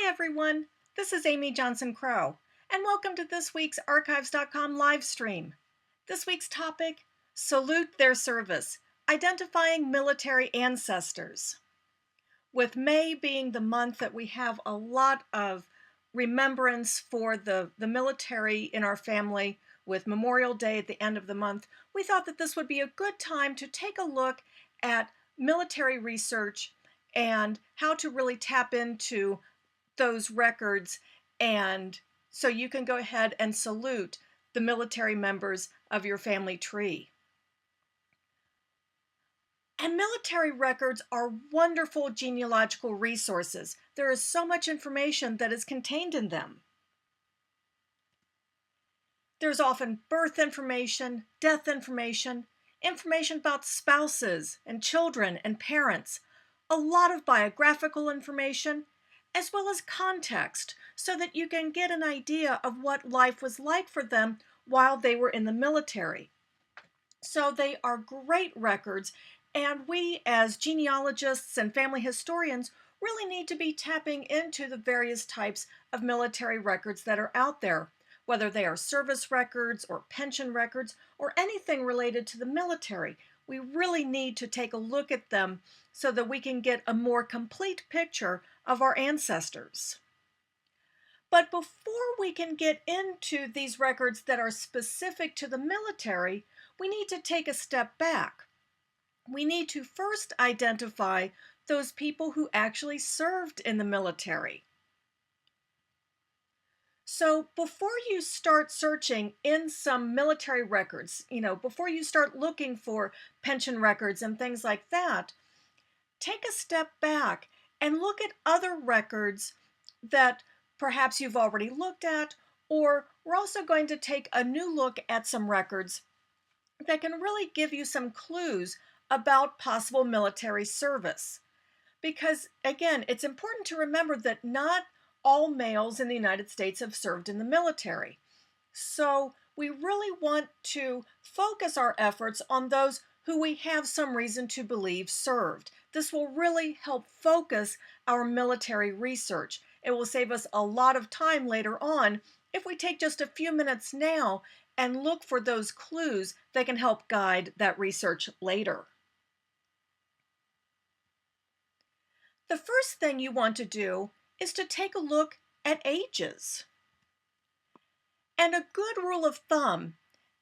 Hi everyone, this is Amy Johnson Crow, and welcome to this week's Archives.com live stream. This week's topic, Salute Their Service, Identifying Military Ancestors. With May being the month that we have a lot of remembrance for the military in our family, with Memorial Day at the end of the month, we thought that this would be a good time to take a look at military research and how to really tap into those records, and so you can go ahead and salute the military members of your family tree. And military records are wonderful genealogical resources. There is so much information that is contained in them. There's often birth information, death information, information about spouses and children and parents, a lot of biographical information, as well as context, so that you can get an idea of what life was like for them while they were in the military. So they are great records, and we as genealogists and family historians really need to be tapping into the various types of military records that are out there, whether they are service records or pension records or anything related to the military. We really need to take a look at them so that we can get a more complete picture of our ancestors. But before we can get into these records that are specific to the military, we need to take a step back. We need to first identify those people who actually served in the military. So before you start searching in some military records, before you start looking for pension records and things like that, take a step back and look at other records that perhaps you've already looked at, or we're also going to take a new look at some records that can really give you some clues about possible military service. Because again, it's important to remember that not all males in the United States have served in the military. So we really want to focus our efforts on those who we have some reason to believe served. This will really help focus our military research. It will save us a lot of time later on if we take just a few minutes now and look for those clues that can help guide that research later. The first thing you want to do is to take a look at ages. And a good rule of thumb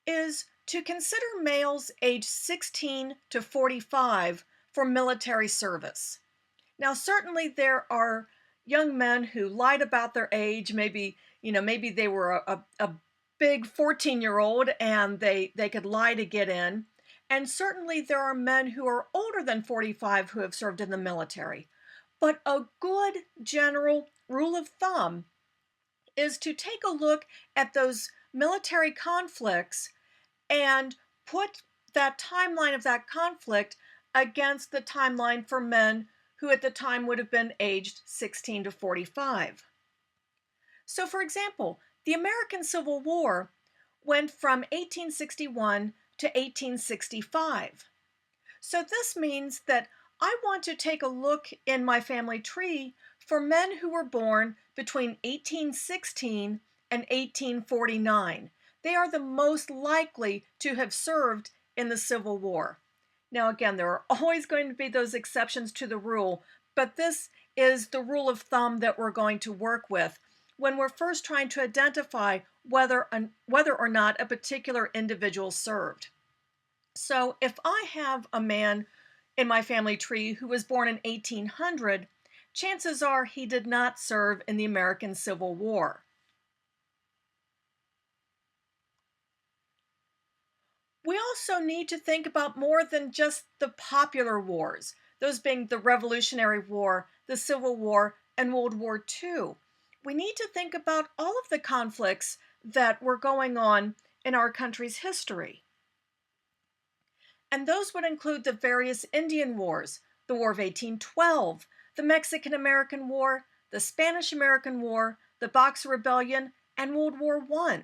is to consider males aged 16 to 45 for military service. Now, certainly there are young men who lied about their age. Maybe they were a big 14-year-old and they could lie to get in. And certainly there are men who are older than 45 who have served in the military. But a good general rule of thumb is to take a look at those military conflicts and put that timeline of that conflict against the timeline for men who at the time would have been aged 16 to 45. So for example, the American Civil War went from 1861 to 1865. So this means that I want to take a look in my family tree for men who were born between 1816 and 1849. They are the most likely to have served in the Civil War. Now again, there are always going to be those exceptions to the rule, but this is the rule of thumb that we're going to work with when we're first trying to identify whether or not a particular individual served. So if I have a man in my family tree who was born in 1800, chances are he did not serve in the American Civil War. We also need to think about more than just the popular wars, those being the Revolutionary War, the Civil War, and World War II. We need to think about all of the conflicts that were going on in our country's history. And those would include the various Indian wars, the War of 1812, the Mexican-American War, the Spanish-American War, the Boxer Rebellion, and World War I.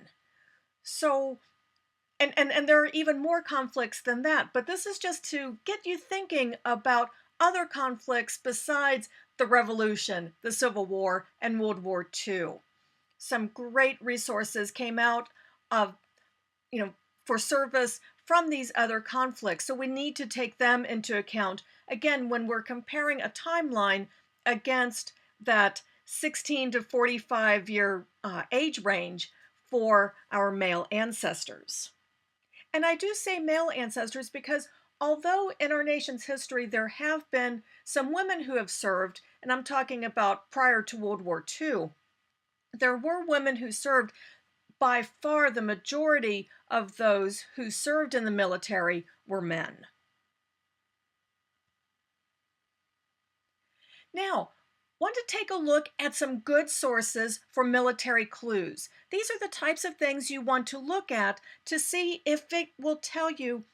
So, and there are even more conflicts than that, but this is just to get you thinking about other conflicts besides the Revolution, the Civil War, and World War II. Some great resources came out of, you know, for service from these other conflicts. So we need to take them into account again when we're comparing a timeline against that 16 to 45 year age range for our male ancestors. And I do say male ancestors because although in our nation's history there have been some women who have served, and I'm talking about prior to World War II, there were women who served. By far the majority of those who served in the military were men. Now, want to take a look at some good sources for military clues. These are the types of things you want to look at to see if it will tell you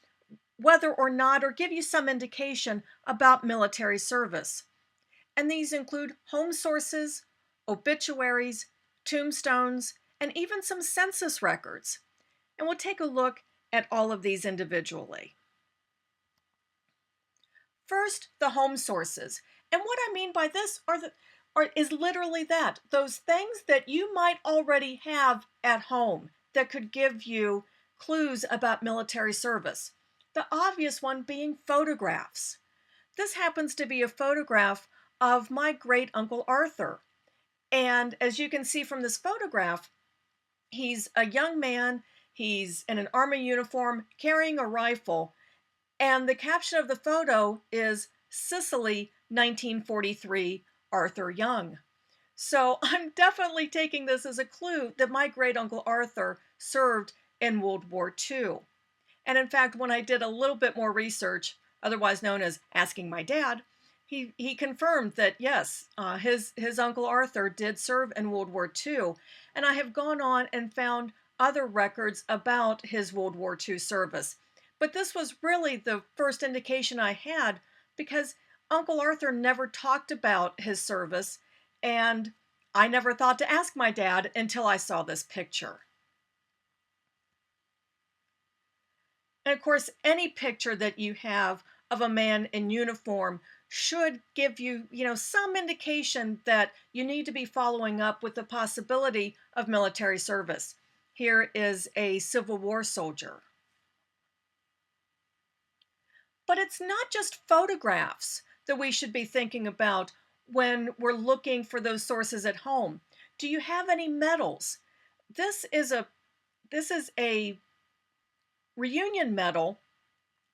whether or not, or give you some indication about military service. And these include home sources, obituaries, tombstones, and even some census records. And we'll take a look at all of these individually. First, the home sources. And what I mean by this is literally that, those things that you might already have at home that could give you clues about military service. The obvious one being photographs. This happens to be a photograph of my great uncle Arthur. And as you can see from this photograph, he's a young man, he's in an army uniform carrying a rifle, and the caption of the photo is Sicily 1943 Arthur Young. So I'm definitely taking this as a clue that my great uncle Arthur served in World War II. And in fact, when I did a little bit more research, otherwise known as asking my dad, he confirmed that yes, his uncle Arthur did serve in World War II. And I have gone on and found other records about his World War II service. But this was really the first indication I had because Uncle Arthur never talked about his service, and I never thought to ask my dad until I saw this picture. And of course, any picture that you have of a man in uniform should give you, some indication that you need to be following up with the possibility of military service. Here is a Civil War soldier. But it's not just photographs that we should be thinking about when we're looking for those sources at home. Do you have any medals? This is a reunion medal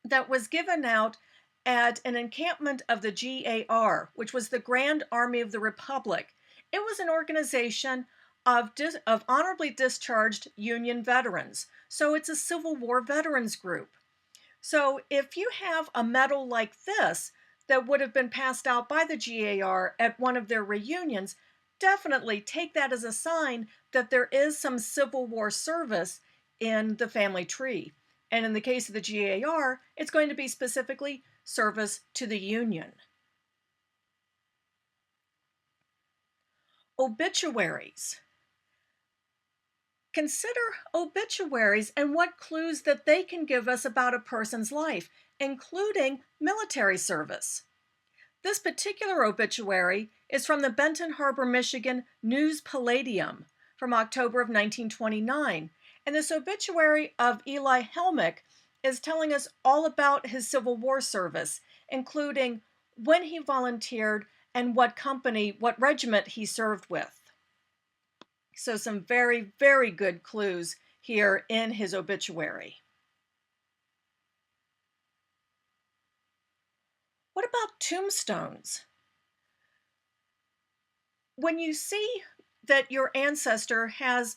that was given out at an encampment of the GAR, which was the Grand Army of the Republic. It was an organization of honorably discharged Union veterans. So it's a Civil War veterans group. So if you have a medal like this that would have been passed out by the GAR at one of their reunions, definitely take that as a sign that there is some Civil War service in the family tree. And in the case of the GAR, it's going to be specifically service to the Union. Obituaries. Consider obituaries and what clues that they can give us about a person's life, including military service. This particular obituary is from the Benton Harbor, Michigan News Palladium from October of 1929. And this obituary of Eli Helmick is telling us all about his Civil War service, including when he volunteered and what company, what regiment he served with. So some very, very good clues here in his obituary. What about tombstones? When you see that your ancestor has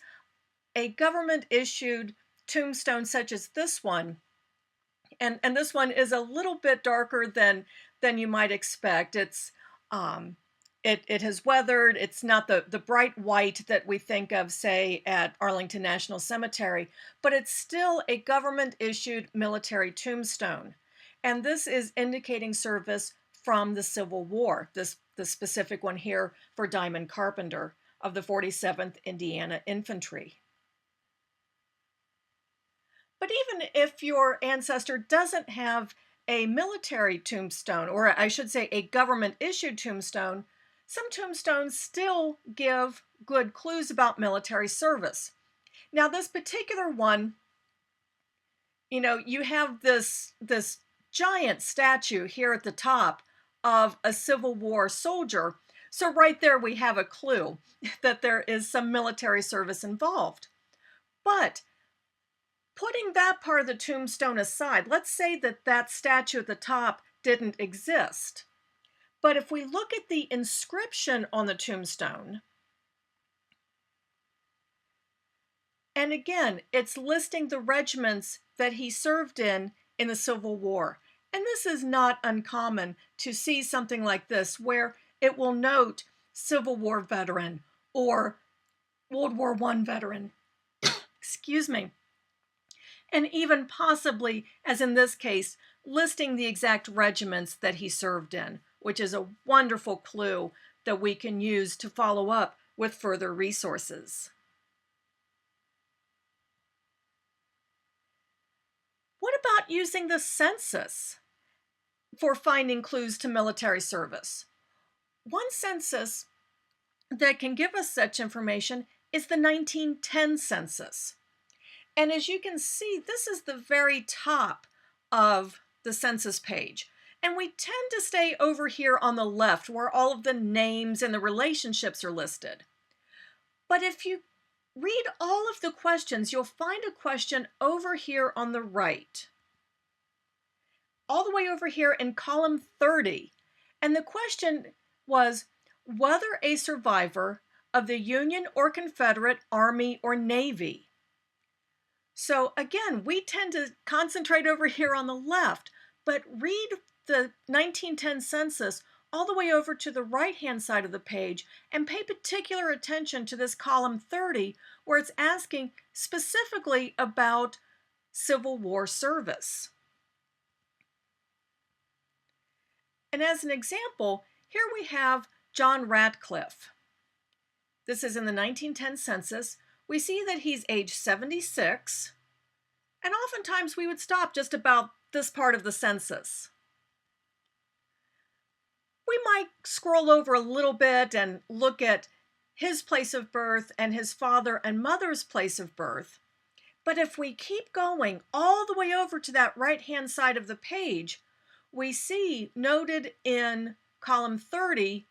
a government-issued tombstone such as this one, and this one is a little bit darker than you might expect. It has weathered. It's not the bright white that we think of, say, at Arlington National Cemetery, but it's still a government-issued military tombstone. And this is indicating service from the Civil War, the specific one here for Diamond Carpenter of the 47th Indiana Infantry. But even if your ancestor doesn't have a military tombstone, or I should say a government issued tombstone, some tombstones still give good clues about military service. Now, this particular one, you have this giant statue here at the top of a Civil War soldier. So right there we have a clue that there is some military service involved. But putting that part of the tombstone aside, let's say that that statue at the top didn't exist. But if we look at the inscription on the tombstone, and again, it's listing the regiments that he served in the Civil War. And this is not uncommon to see something like this, where it will note Civil War veteran or World War I veteran. Excuse me. And even possibly, as in this case, listing the exact regiments that he served in, which is a wonderful clue that we can use to follow up with further resources. What about using the census for finding clues to military service? One census that can give us such information is the 1910 census. And as you can see, this is the very top of the census page. And we tend to stay over here on the left where all of the names and the relationships are listed. But if you read all of the questions, you'll find a question over here on the right, all the way over here in column 30. And the question was whether a survivor of the Union or Confederate Army or Navy. So again, we tend to concentrate over here on the left, but read the 1910 census all the way over to the right-hand side of the page and pay particular attention to this column 30, where it's asking specifically about Civil War service. And as an example, here we have John Radcliffe. This is in the 1910 census. We see that he's age 76, and oftentimes we would stop just about this part of the census. We might scroll over a little bit and look at his place of birth and his father and mother's place of birth. But if we keep going all the way over to that right-hand side of the page, we see noted in column 30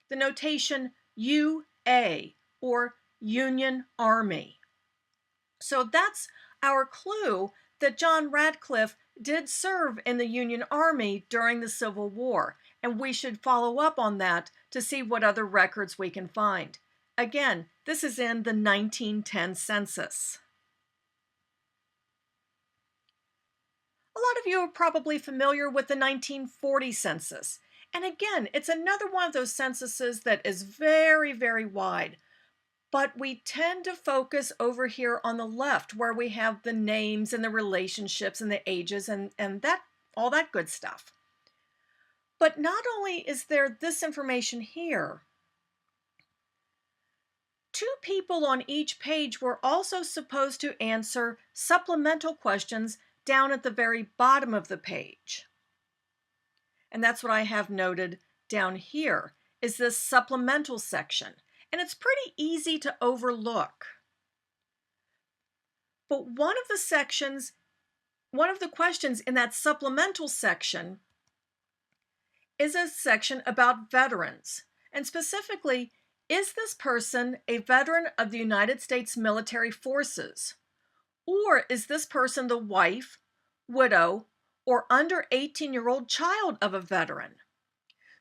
the notation UA, or Union Army. So that's our clue that John Radcliffe did serve in the Union Army during the Civil War, and we should follow up on that to see what other records we can find. Again, this is in the 1910 census. A lot of you are probably familiar with the 1940 census. And again, it's another one of those censuses that is very, very wide. But we tend to focus over here on the left where we have the names and the relationships and the ages and that all that good stuff. But not only is there this information here, two people on each page were also supposed to answer supplemental questions down at the very bottom of the page. And that's what I have noted down here, is this supplemental section. And it's pretty easy to overlook. But one of the questions in that supplemental section is a section about veterans. And specifically, is this person a veteran of the United States military forces? Or is this person the wife, widow, or under 18-year-old child of a veteran?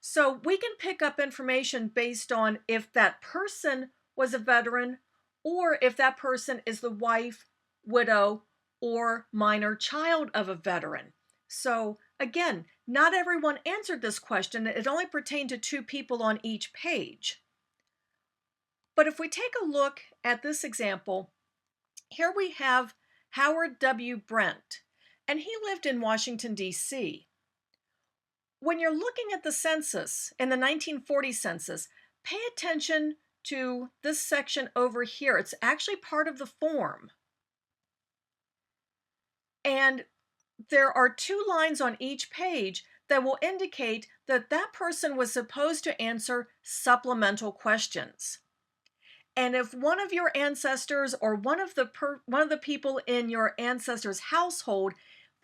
So we can pick up information based on if that person was a veteran or if that person is the wife, widow, or minor child of a veteran. So again, not everyone answered this question. It only pertained to two people on each page. But if we take a look at this example, here we have Howard W. Brent, and he lived in Washington, D.C. When you're looking at the census, in the 1940 census, pay attention to this section over here. It's actually part of the form. And there are two lines on each page that will indicate that that person was supposed to answer supplemental questions. And if one of your ancestors or one of the people in your ancestors' household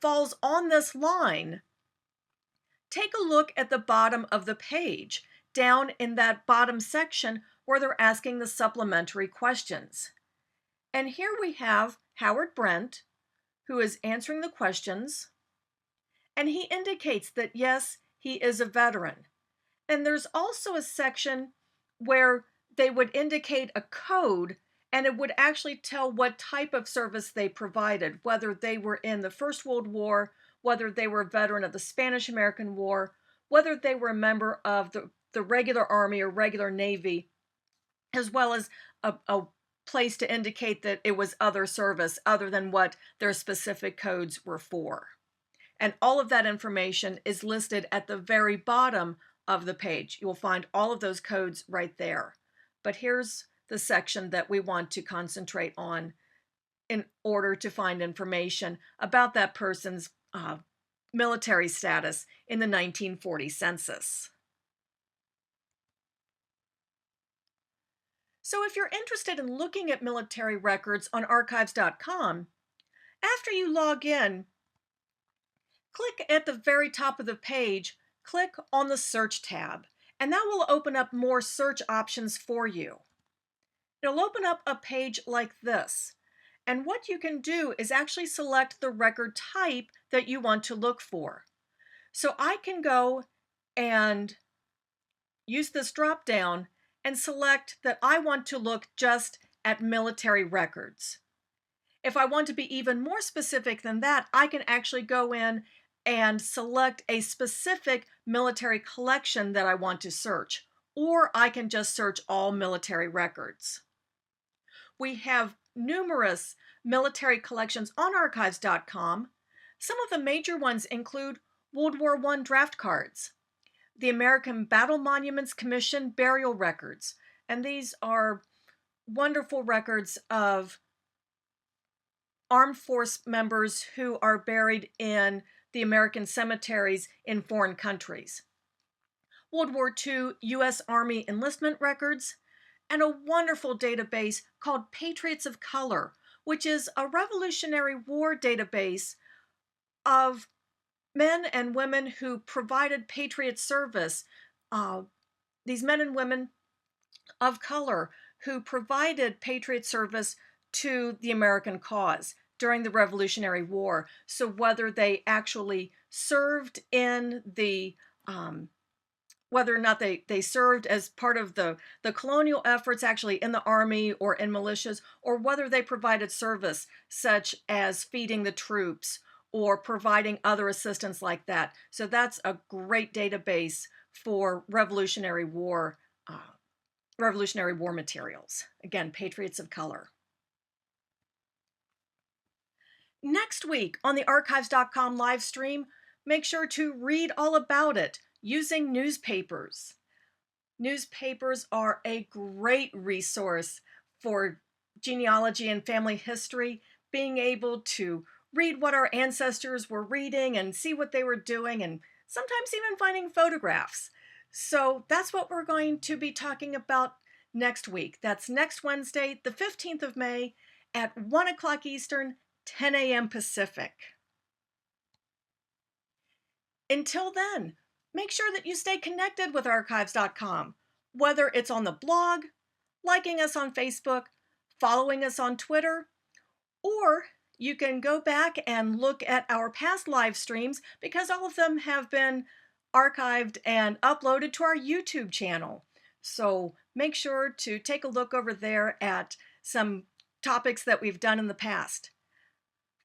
falls on this line, take a look at the bottom of the page, down in that bottom section where they're asking the supplementary questions. And here we have Howard Brent, who is answering the questions, and he indicates that yes, he is a veteran. And there's also a section where they would indicate a code, and it would actually tell what type of service they provided, whether they were in the First World War, whether they were a veteran of the Spanish American War, whether they were a member of the regular Army or regular Navy, as well as a place to indicate that it was other service other than what their specific codes were for. And all of that information is listed at the very bottom of the page. You will find all of those codes right there. But here's the section that we want to concentrate on in order to find information about that person's military status in the 1940 census. So if you're interested in looking at military records on archives.com, after you log in, click at the very top of the page, click on the Search tab, and that will open up more search options for you. It'll open up a page like this, and what you can do is actually select the record type that you want to look for. So I can go and use this drop down and select that I want to look just at military records. If I want to be even more specific than that, I can actually go in and select a specific military collection that I want to search, or I can just search all military records. We have numerous military collections on archives.com. Some of the major ones include World War I draft cards, the American Battle Monuments Commission burial records, and these are wonderful records of armed force members who are buried in the American cemeteries in foreign countries. World War II U.S. Army enlistment records, and a wonderful database called Patriots of Color, which is a Revolutionary War database of men and women who provided patriot service. These men and women of color who provided patriot service to the American cause during the Revolutionary War. So whether they actually served in the whether or not they served as part of the colonial efforts actually in the army or in militias, or whether they provided service such as feeding the troops or providing other assistance like that. So that's a great database for Revolutionary War materials. Again, Patriots of Color. Next week on the archives.com live stream, make sure to read all about it using newspapers. Newspapers are a great resource for genealogy and family history, being able to read what our ancestors were reading and see what they were doing, and sometimes even finding photographs. So that's what we're going to be talking about next week. That's next Wednesday, the 15th of May at 1 o'clock Eastern, 10 a.m. Pacific. Until then, make sure that you stay connected with archives.com, whether it's on the blog, liking us on Facebook, following us on Twitter, or you can go back and look at our past live streams because all of them have been archived and uploaded to our YouTube channel. So make sure to take a look over there at some topics that we've done in the past.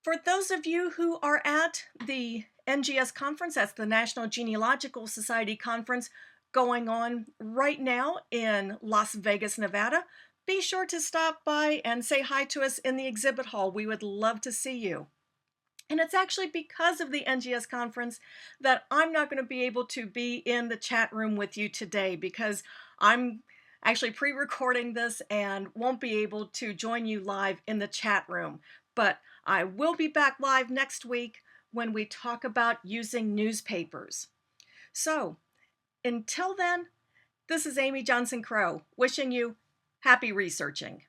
For those of you who are at the NGS conference, that's the National Genealogical Society conference going on right now in Las Vegas, Nevada, be sure to stop by and say hi to us in the exhibit hall. We would love to see you. And it's actually because of the NGS conference that I'm not going to be able to be in the chat room with you today, because I'm actually pre-recording this and won't be able to join you live in the chat room. But I will be back live next week when we talk about using newspapers. So, until then, this is Amy Johnson Crow wishing you happy researching.